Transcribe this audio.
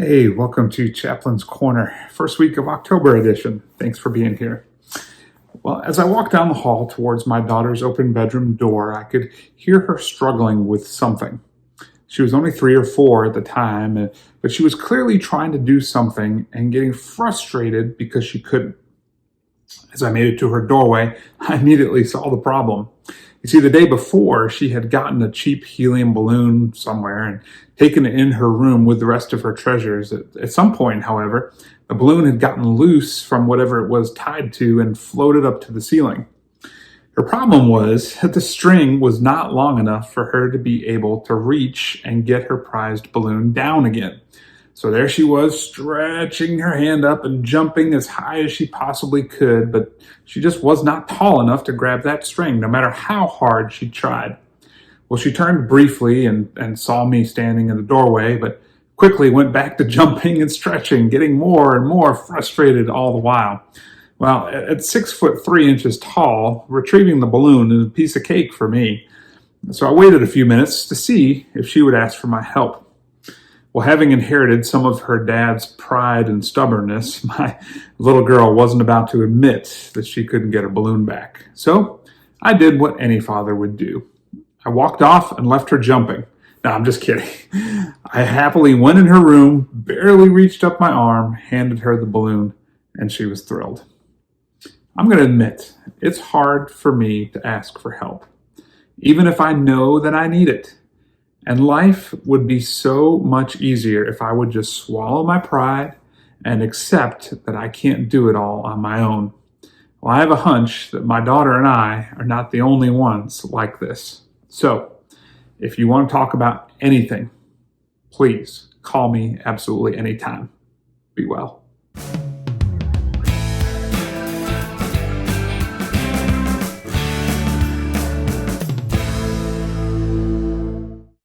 Hey, welcome to Chaplain's Corner, first week of October edition. Thanks for being here. Well, as I walked down the hall towards my daughter's open bedroom door, I could hear her struggling with something. She was only 3 or 4 at the time, but she was clearly trying to do something and getting frustrated because she couldn't. As I made it to her doorway, I immediately saw the problem. You see, the day before, she had gotten a cheap helium balloon somewhere and taken it in her room with the rest of her treasures. At some point, however, the balloon had gotten loose from whatever it was tied to and floated up to the ceiling. Her problem was that the string was not long enough for her to be able to reach and get her prized balloon down again. So there she was, stretching her hand up and jumping as high as she possibly could, but she just was not tall enough to grab that string, no matter how hard she tried. Well, she turned briefly and saw me standing in the doorway, but quickly went back to jumping and stretching, getting more and more frustrated all the while. Well, at 6'3" tall, retrieving the balloon is a piece of cake for me. So I waited a few minutes to see if she would ask for my help. Well, having inherited some of her dad's pride and stubbornness, my little girl wasn't about to admit that she couldn't get her balloon back. So I did what any father would do. I walked off and left her jumping. No, I'm just kidding. I happily went in her room, barely reached up my arm, handed her the balloon, and she was thrilled. I'm going to admit, it's hard for me to ask for help, even if I know that I need it. And life would be so much easier if I would just swallow my pride and accept that I can't do it all on my own. Well, I have a hunch that my daughter and I are not the only ones like this. So, if you want to talk about anything, please call me absolutely anytime. Be well.